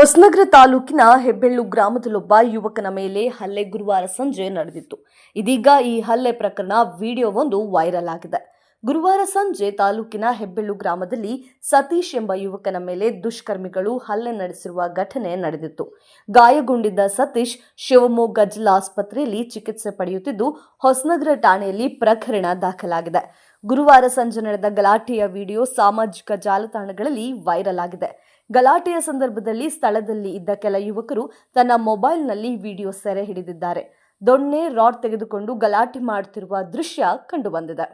ಹೊಸನಗರ ತಾಲೂಕಿನ ಹೆಬ್ಬೆಳ್ಳು ಗ್ರಾಮದಲ್ಲೊಬ್ಬ ಯುವಕನ ಮೇಲೆ ಹಲ್ಲೆ ಗುರುವಾರ ಸಂಜೆ ನಡೆದಿತ್ತು. ಇದೀಗ ಈ ಹಲ್ಲೆ ಪ್ರಕರಣ ವಿಡಿಯೋವೊಂದು ವೈರಲ್ ಆಗಿದೆ. ಗುರುವಾರ ಸಂಜೆ ತಾಲೂಕಿನ ಹೆಬ್ಬೆಳ್ಳು ಗ್ರಾಮದಲ್ಲಿ ಸತೀಶ್ ಎಂಬ ಯುವಕನ ಮೇಲೆ ದುಷ್ಕರ್ಮಿಗಳು ಹಲ್ಲೆ ನಡೆಸಿರುವ ಘಟನೆ ನಡೆದಿತ್ತು. ಗಾಯಗೊಂಡಿದ್ದ ಸತೀಶ್ ಶಿವಮೊಗ್ಗ ಜಿಲ್ಲಾ ಆಸ್ಪತ್ರೆಯಲ್ಲಿ ಚಿಕಿತ್ಸೆ ಪಡೆಯುತ್ತಿದ್ದು, ಹೊಸನಗರ ಠಾಣೆಯಲ್ಲಿ ಪ್ರಕರಣ ದಾಖಲಾಗಿದೆ. ಗುರುವಾರ ಸಂಜೆ ನಡೆದ ಗಲಾಟೆಯ ವಿಡಿಯೋ ಸಾಮಾಜಿಕ ಜಾಲತಾಣಗಳಲ್ಲಿ ವೈರಲ್ ಆಗಿದೆ. ಗಲಾಟೆಯ ಸಂದರ್ಭದಲ್ಲಿ ಸ್ಥಳದಲ್ಲಿ ಇದ್ದ ಕೆಲ ಯುವಕರು ತನ್ನ ಮೊಬೈಲ್ನಲ್ಲಿ ವಿಡಿಯೋ ಸೆರೆ ಹಿಡಿದಿದ್ದಾರೆ. ದೊಣ್ಣೆ ರಾಡ್ ತೆಗೆದುಕೊಂಡು ಗಲಾಟೆ ಮಾಡುತ್ತಿರುವ ದೃಶ್ಯ ಕಂಡುಬಂದಿದೆ.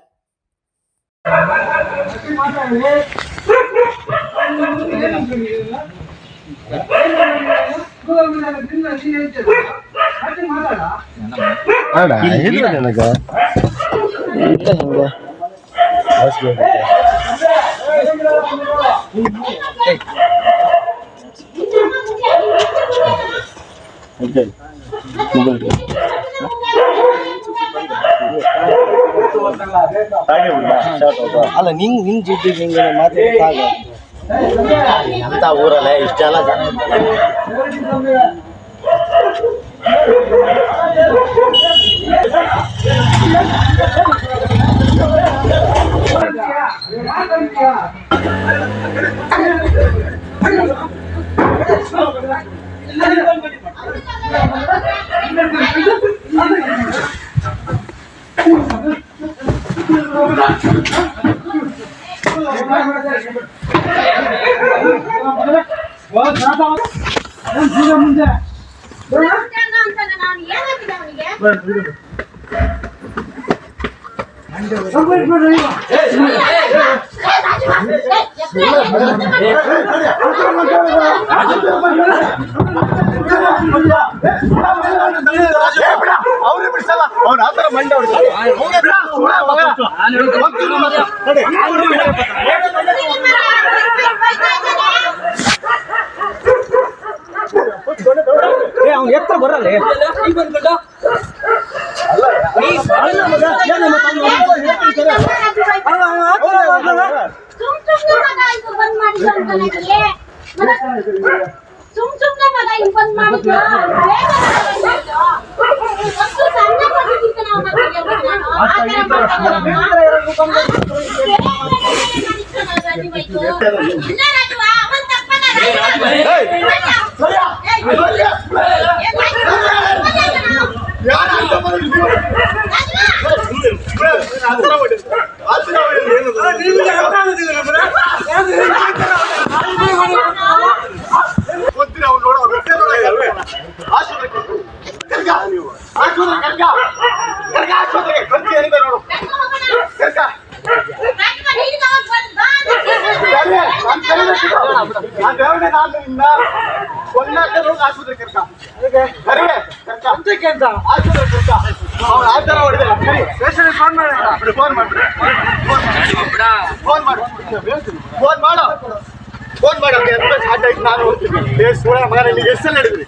ಅಲ್ಲ ನಿಂಗ್ ಜಿದ್ದಿಗೆ ಮಾತಾಡ ಅಂತ ಊರಲ್ಲ ಇಷ್ಟೆಲ್ಲ ಜನ ಅವ್ರು ಬಿಡಿಸಲ್ಲ ಅವ್ನು ಆತರ ಮಂಡೆ ಅವ್ನು ಎತ್ತ ಬರಲ್ಲ ಫೋನ್ ಮಾಡಿ ನಾನು ಎಷ್ಟು ಹೇಳಿದ್ರಿ